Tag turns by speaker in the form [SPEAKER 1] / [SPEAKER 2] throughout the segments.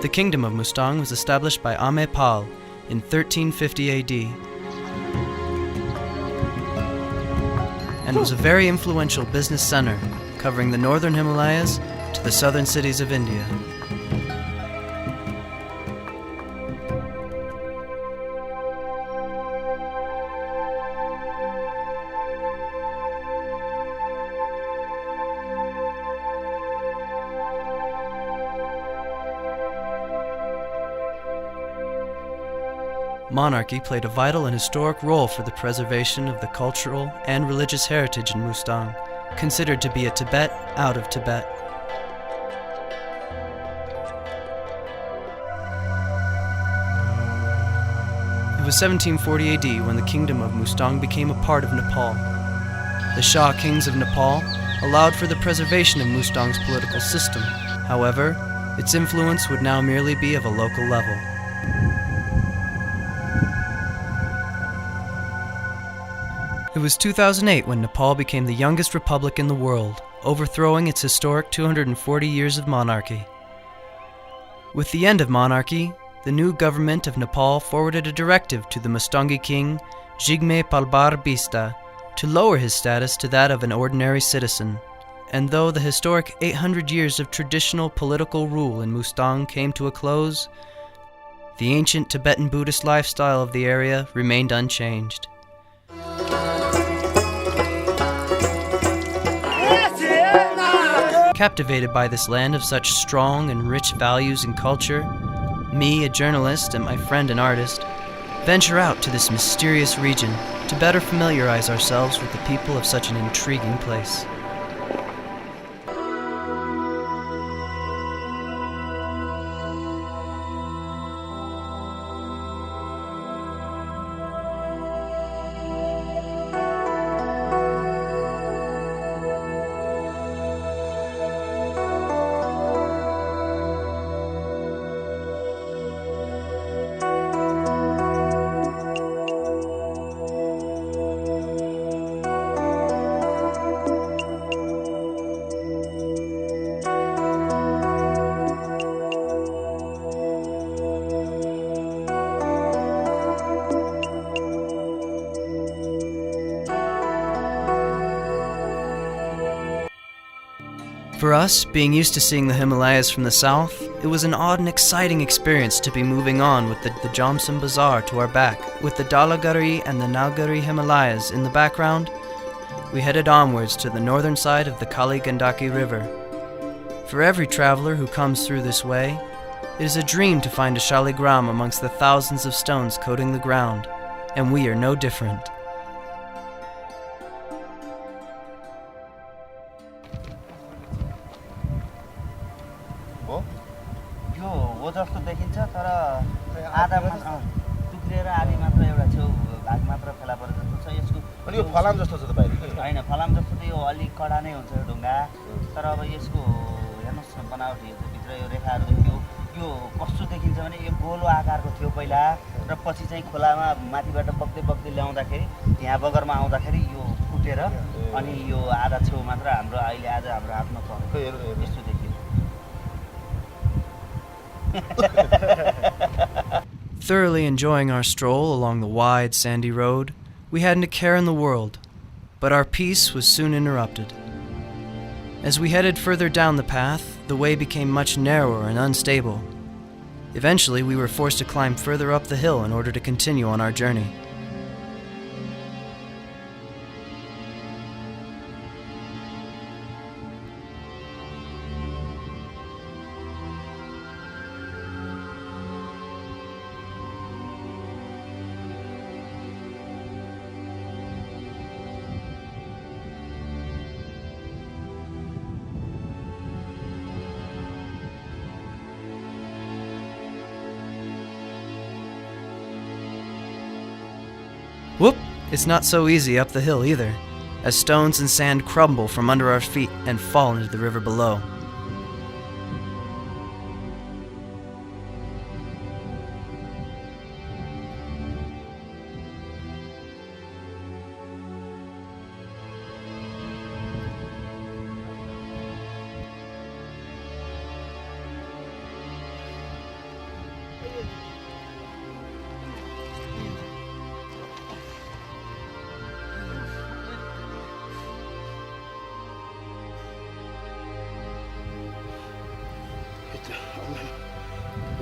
[SPEAKER 1] The kingdom of Mustang was established by Nepal in 1350 AD and was a very influential business center, covering the northern Himalayas to the southern cities of India. Monarchy played a vital and historic role for the preservation of the cultural and religious heritage in Mustang, considered to be a Tibet out of Tibet. It was 1740 AD when the kingdom of Mustang became a part of Nepal. The Shah kings of Nepal allowed for the preservation of Mustang's political system. However, its influence would now merely be of a local level. It was 2008 when Nepal became the youngest republic in the world, overthrowing its historic 240 years of monarchy. With the end of monarchy, the new government of Nepal forwarded a directive to the Mustangi king, Jigme Palbar Bista, to lower his status to that of an ordinary citizen. And though the historic 800 years of traditional political rule in Mustang came to a close, the ancient Tibetan Buddhist lifestyle of the area remained unchanged. Captivated by this land of such strong and rich values and culture, me, a journalist, and my friend, an artist, venture out to this mysterious region to better familiarize ourselves with the people of such an intriguing place. For us, being used to seeing the Himalayas from the south, it was an odd and exciting experience to be moving on with the Jomsom Bazaar to our back. With the Dalagari and the Nalgari Himalayas in the background, we headed onwards to the northern side of the Kali Gandaki River. For every traveler who comes through this way, it is a dream to find a shaligram amongst the thousands of stones coating the ground, and we are no different.
[SPEAKER 2] जस्तो देखिन्छ तर आधा मात्र टुक्रिएर आधी मात्र एउटा छेउ भाग मात्र फेला परेको जस्तो छ यसको
[SPEAKER 3] अनि यो फलाम जस्तो छ त बाहिर
[SPEAKER 2] हैन फलाम जस्तो त यो अलि कडा नै हुन्छ यो ढुङ्गा तर अब यसको हेर्नुस् न बनावट हेर्नु भित्र यो रेखाहरु देखियो यो कस्तो देखिन्छ भने यो गोलो आकारको थियो पहिला र पछि चाहिँ खोलामा माथिबाट बग्दै बग्दै ल्याउँदाखेरि यहाँ बगरमा आउँदाखेरि यो फुटेर अनि यो आधा छेउ मात्र हाम्रो अहिले आज हाम्रो हातमा छ यस्तो देखियो
[SPEAKER 1] Thoroughly enjoying our stroll along the wide, sandy road, we hadn't a care in the world, but our peace was soon interrupted. As we headed further down the path, the way became much narrower and unstable. Eventually, we were forced to climb further up the hill in order to continue on our journey. Whoop! It's not so easy up the hill either, as stones and sand crumble from under our feet and fall into the river below.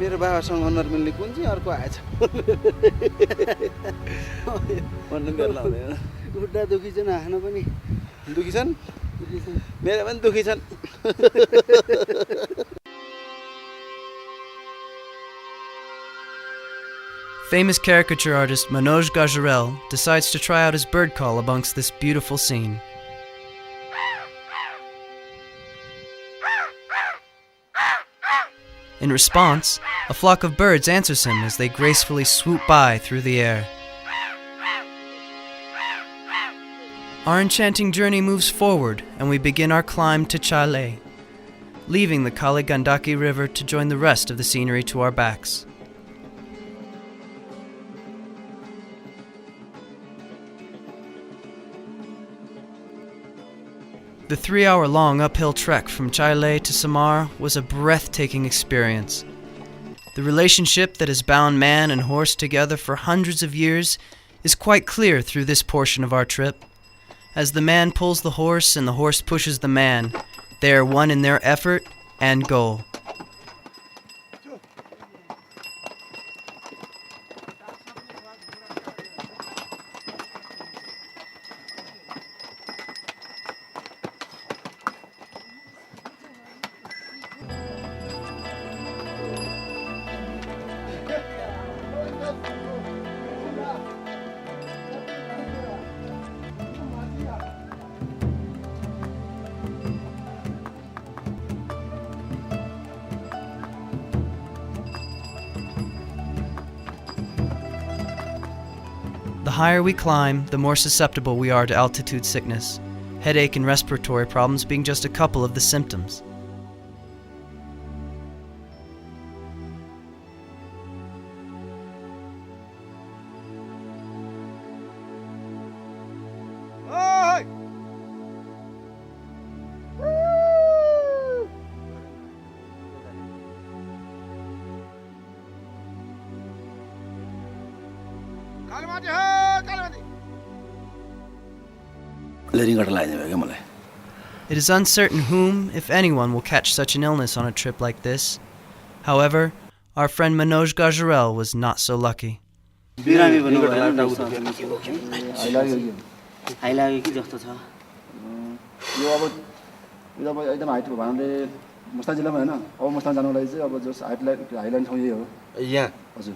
[SPEAKER 3] मेरो बाबासँग अनुहार मिल्ने कुन चाहिँ अर्को आएछ भन्नु बेला हुँदैन
[SPEAKER 4] खुट्टा दुखी छन् आफ्नो पनि
[SPEAKER 3] दुखी छन् मेरो पनि दुखी छन्
[SPEAKER 1] Famous caricature artist Manoj Gajurel decides to try out his bird call amongst this beautiful scene. In response, a flock of birds answers him as they gracefully swoop by through the air. Our enchanting journey moves forward and we begin our climb to Chale, leaving the Kali Gandaki River to join the rest of the scenery to our backs. The 3-hour-long uphill trek from Chile to Samar was a breathtaking experience. The relationship that has bound man and horse together for hundreds of years is quite clear through this portion of our trip. As the man pulls the horse and the horse pushes the man, they are one in their effort and goal. The higher we climb, the more susceptible we are to altitude sickness, headache and respiratory problems being just a couple of the symptoms. It is uncertain whom, if anyone, will catch such an illness on a trip like this. However, our friend Manoj Gajurel was not so lucky.
[SPEAKER 3] Mustang जिल्लामा हैन अब Mustang जानको लागि चाहिँ अब जस highland ठाउँ यही हो यहाँ हजुर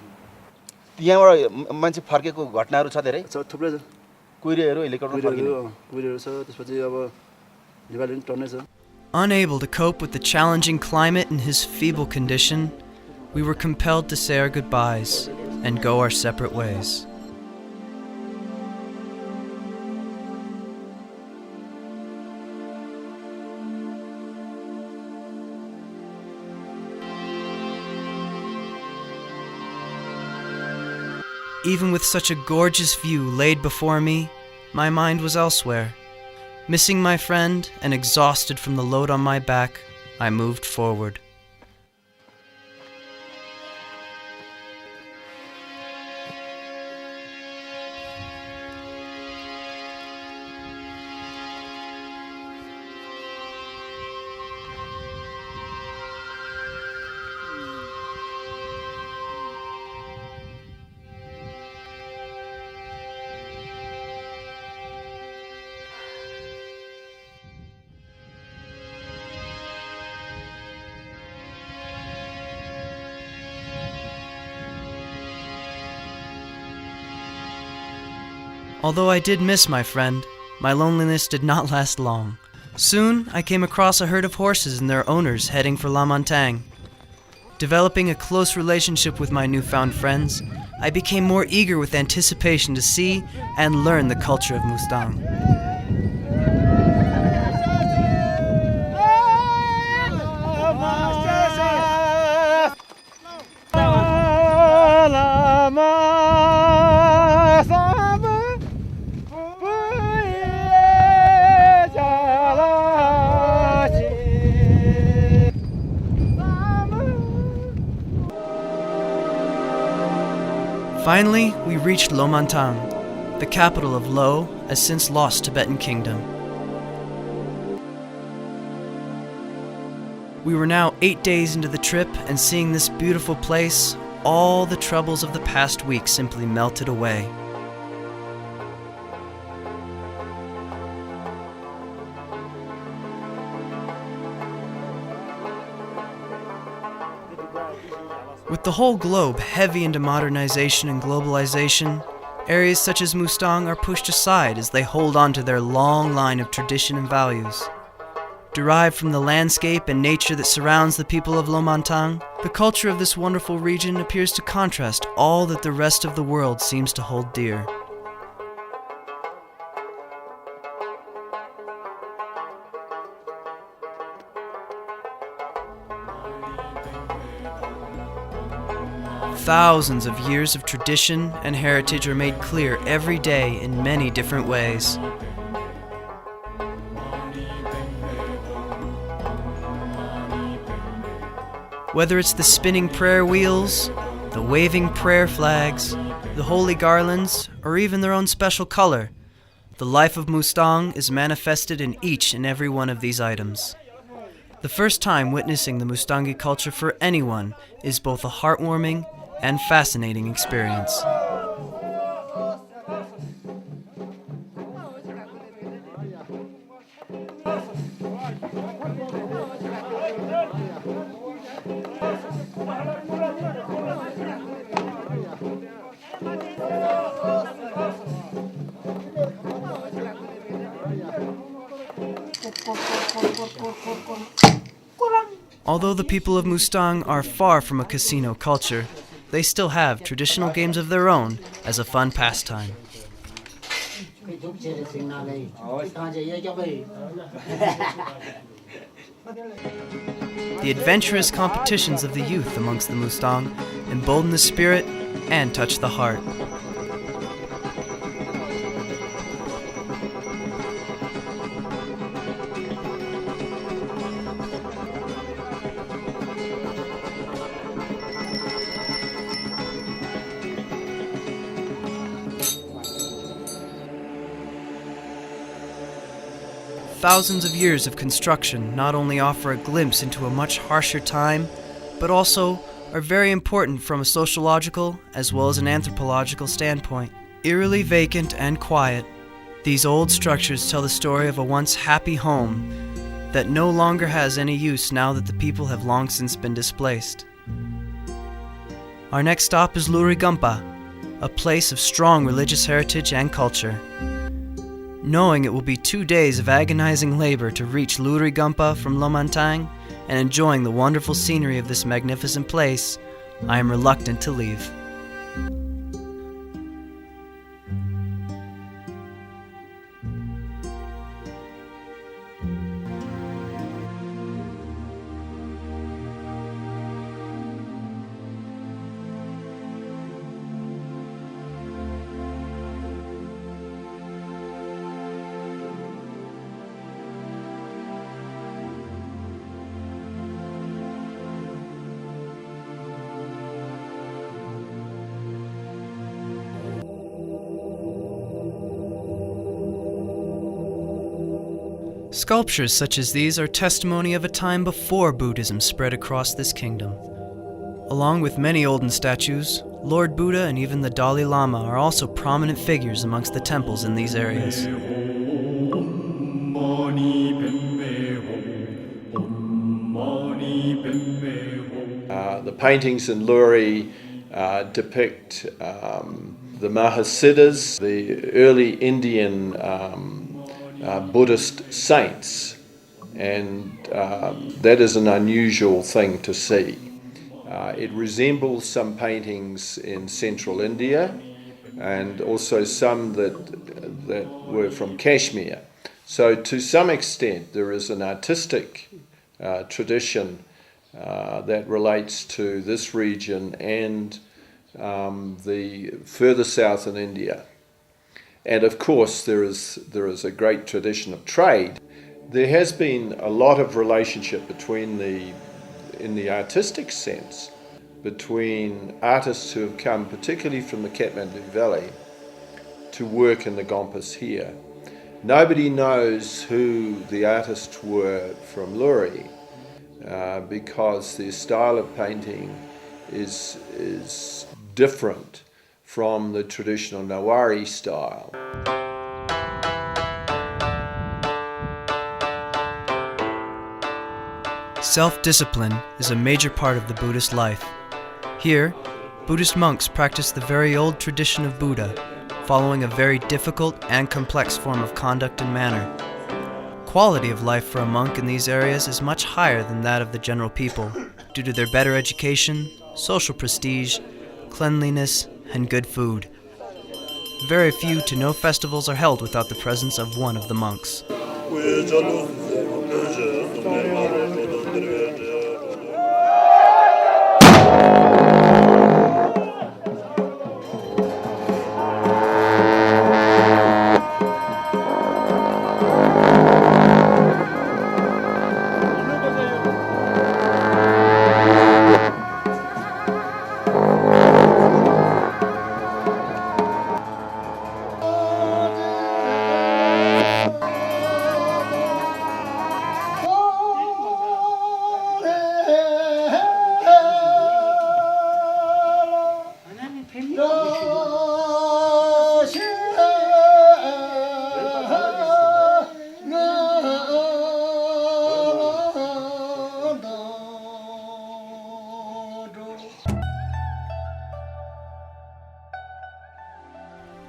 [SPEAKER 3] यहाँबाट मान्छे फर्केको घटनाहरू छ धेरै थुप्रै छ कुइरेहरू हेलिकप्टर फर्किने कुइरेहरू छ त्यसपछि अब नेपाली टर्नै छ.
[SPEAKER 1] Unable to cope with the challenging climate in his feeble condition, we were compelled to say our goodbyes and go our separate ways. Even with such a gorgeous view laid before me, my mind was elsewhere. Missing my friend and exhausted from the load on my back, I moved forward. Although I did miss my friend, my loneliness did not last long. Soon, I came across a herd of horses and their owners heading for Lo Manthang. Developing a close relationship with my newfound friends, I became more eager with anticipation to see and learn the culture of Mustang. Finally, we reached Lo Manthang, the capital of Lo, a since lost Tibetan kingdom. We were now 8 days into the trip, and seeing this beautiful place, all the troubles of the past week simply melted away. With the whole globe heavy into modernization and globalization, areas such as Mustang are pushed aside as they hold on to their long line of tradition and values. Derived from the landscape and nature that surrounds the people of Lo Manthang, the culture of this wonderful region appears to contrast all that the rest of the world seems to hold dear. Thousands of years of tradition and heritage are made clear every day in many different ways. Whether it's the spinning prayer wheels, the waving prayer flags, the holy garlands, or even their own special color, the life of Mustang is manifested in each and every one of these items. The first time witnessing the Mustangi culture for anyone is both a heartwarming and fascinating experience. Although the people of Mustang are far from a casino culture, they still have traditional games of their own as a fun pastime. The adventurous competitions of the youth amongst the Mustang embolden the spirit and touch the heart. Thousands of years of construction not only offer a glimpse into a much harsher time, but also are very important from a sociological as well as an anthropological standpoint. Eerily vacant and quiet, these old structures tell the story of a once happy home that no longer has any use now that the people have long since been displaced. Our next stop is Luri Gompa, a place of strong religious heritage and culture. Knowing it will be 2 days of agonizing labor to reach Luri Gompa from Lo Manthang and enjoying the wonderful scenery of this magnificent place, I am reluctant to leave. Sculptures such as these are testimony of a time before Buddhism spread across this kingdom. Along with many olden statues, Lord Buddha and even the Dalai Lama are also prominent figures amongst the temples in these areas.
[SPEAKER 5] The paintings in Luri depict the Mahasiddhas, the early Indian Buddhist saints, and that is an unusual thing to see. It resembles some paintings in central India and also some that were from Kashmir. So to some extent there is an artistic tradition that relates to this region and the further south in India. And of course there is a great tradition of trade. There has been a lot of relationship in the artistic sense, between artists who have come particularly from the Kathmandu Valley to work in the Gompas here. Nobody knows who the artists were from Luri, because their style of painting is different from the traditional Nawari style.
[SPEAKER 1] Self-discipline is a major part of the Buddhist life. Here, Buddhist monks practice the very old tradition of Buddha, following a very difficult and complex form of conduct and manner. Quality of life for a monk in these areas is much higher than that of the general people, due to their better education, social prestige, cleanliness, and good food. Very few to no festivals are held without the presence of one of the monks.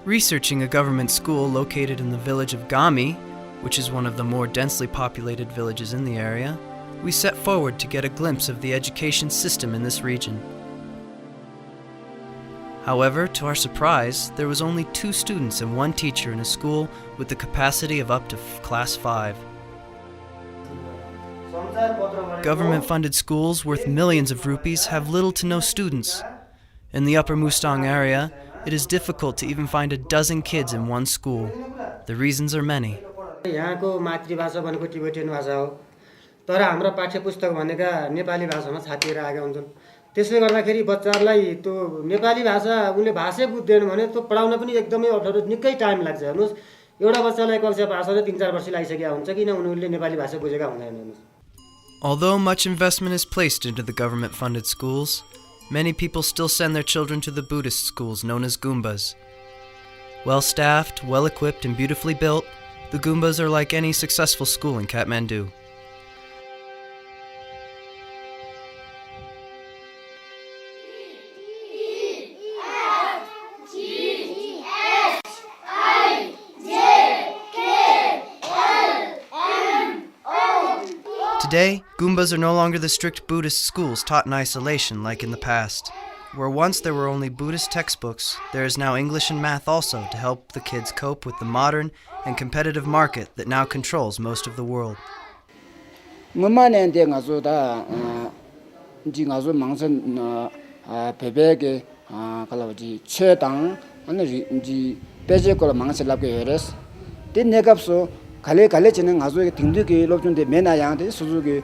[SPEAKER 1] Researching a government school located in the village of Gami, which is one of the more densely populated villages in the area, we set forward to get a glimpse of the education system in this region. However, to our surprise, there was only 2 students and 1 teacher in a school with the capacity of up to class 5. Government-funded schools worth millions of rupees have little to no students. In the upper Mustang area, it is difficult to even find a dozen kids in one school. The reasons are many.
[SPEAKER 6] यहाँको मातृभाषा भनेको Tibetan भाषा हो तर हाम्रो पाठ्यपुस्तक भनेका नेपाली भाषामा छापिएर आएका हुन्छन् त्यसले गर्दाखेरि बच्चाहरूलाई त्यो नेपाली भाषा उनले भाषै बुझ्दैन भने त्यो पढाउन पनि एकदमै अप्ठ्यारो निकै टाइम लाग्छ हेर्नुस् एउटा बच्चालाई कक्षा पास गर्न 3-4 वर्ष लागिसकेका हुन्छ किन उनीहरूले नेपाली भाषा बुझेका हुँदैन हेर्नुस्.
[SPEAKER 1] Although much investment is placed into the government-funded schools, many people still send their children to the Buddhist schools known as Goombas. Well-staffed, well-equipped, and beautifully built, the Goombas are like any successful school in Kathmandu. Today, Goombas are no longer the strict Buddhist schools taught in isolation like in the past. Where once there were only Buddhist textbooks, there is now English and math also to help the kids cope with the modern and competitive market that now controls most of the world.
[SPEAKER 7] 갈래 지는 가족의 등득이 높은데 매나양데 수주기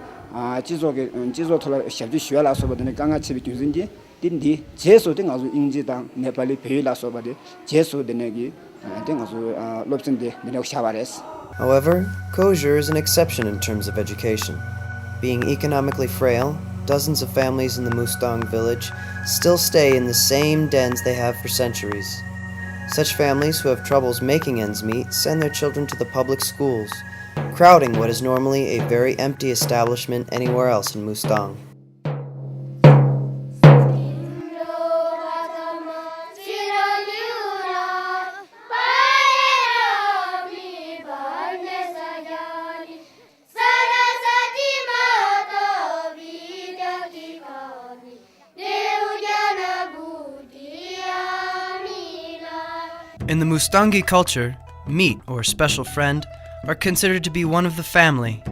[SPEAKER 7] 지조 토라 샤지 쉬어라서 버드네 강아치 비준지 딘디 제소된 가족 인지당 네팔리 베일라서 버데 제소되네기 된 가족 높은데 내가 샤바레스.
[SPEAKER 1] However, kosher is an exception in terms of education. Being economically frail, dozens of families in the Mustang village still stay in the same dens they have for centuries. Such families who have troubles making ends meet send their children to the public schools, crowding what is normally a very empty establishment anywhere else in Mustang. In the Mustangi culture, meat or special friend are considered to be one of the family.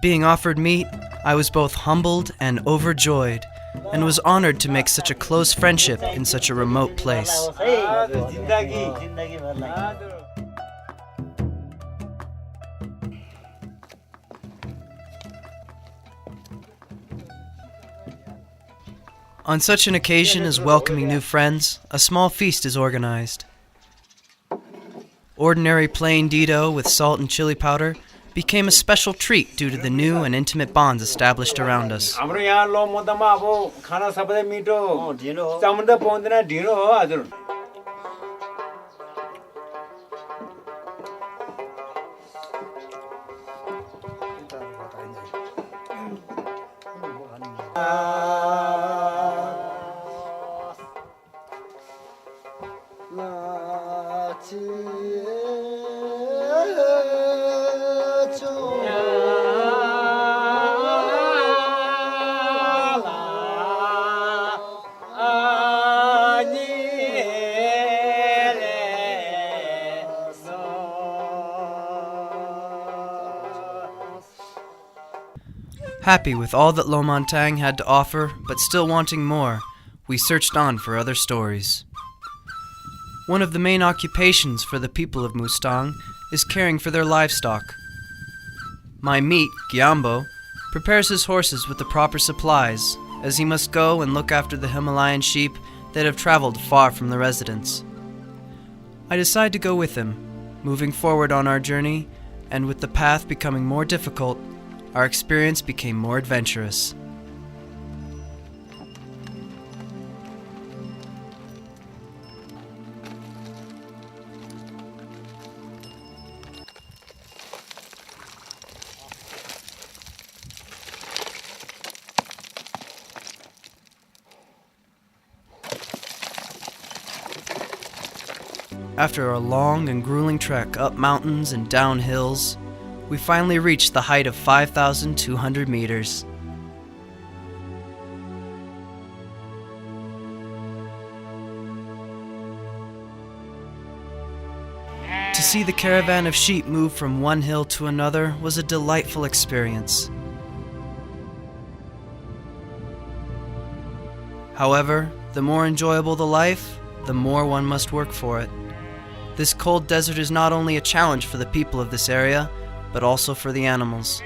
[SPEAKER 1] Being offered meat, I was both humbled and overjoyed, and was honored to make such a close friendship in such a remote place. On such an occasion as welcoming new friends, a small feast is organized. Ordinary plain dito with salt and chili powder became a special treat due to the new and intimate bonds established around us.
[SPEAKER 8] हाम्रो यहाँ लो मन्तमा अब खाना सबैले मिठो चामल त पाउँदैन ढिँडो हो हजुर
[SPEAKER 1] Happy with all that Lo Manthang had to offer, but still wanting more, we searched on for other stories. One of the main occupations for the people of Mustang is caring for their livestock. My meat, Gyambo, prepares his horses with the proper supplies, as he must go and look after the Himalayan sheep that have traveled far from the residence. I decide to go with him, moving forward on our journey, and with the path becoming more difficult, our experience became more adventurous. After a long and grueling trek up mountains and down hills, we finally reached the height of 5,200 meters. To see the caravan of sheep move from one hill to another was a delightful experience. However, the more enjoyable the life, the more one must work for it. This cold desert is not only a challenge for the people of this area, but also for the animals.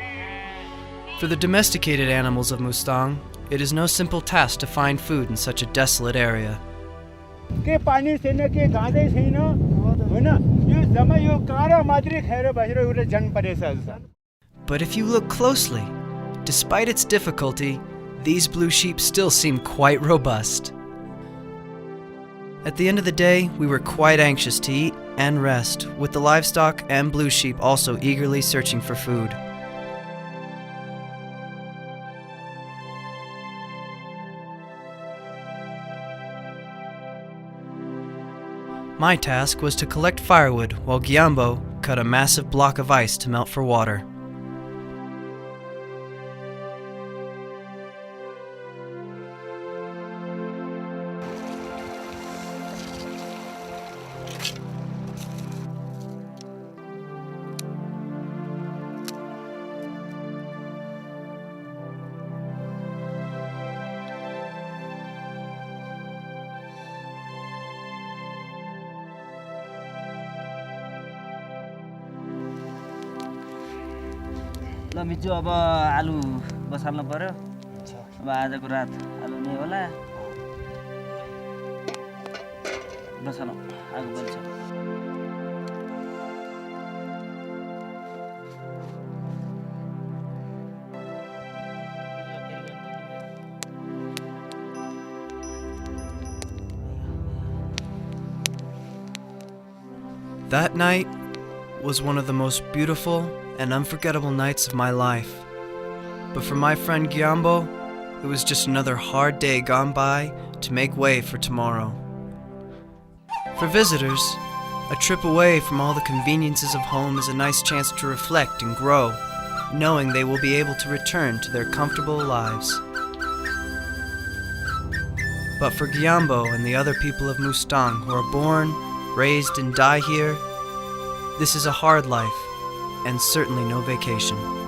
[SPEAKER 1] For the domesticated animals of Mustang, it is no simple task to find food in such a desolate area.
[SPEAKER 8] के पानी छैन के घाँसै छैन हैन यो जम्मै यो काँडा मात्रै खाएर बसेर उले जन परेछ
[SPEAKER 1] But if you look closely, despite its difficulty, these blue sheep still seem quite robust. At the end of the day, we were quite anxious to eat and rest, with the livestock and blue sheep also eagerly searching for food. My task was to collect firewood while Gyambo cut a massive block of ice to melt for water.
[SPEAKER 2] ल मिचु अब आलु बसाल्नु पर्यो अब आजको रात आलु नै होला बसाल्नु आगो बल्छ
[SPEAKER 1] That night was one of the most beautiful and unforgettable nights of my life. But for my friend Gyambo, it was just another hard day gone by to make way for tomorrow. For visitors, a trip away from all the conveniences of home is a nice chance to reflect and grow, knowing they will be able to return to their comfortable lives. But for Gyambo and the other people of Mustang who are born, raised, and die here, this is a hard life, and certainly no vacation.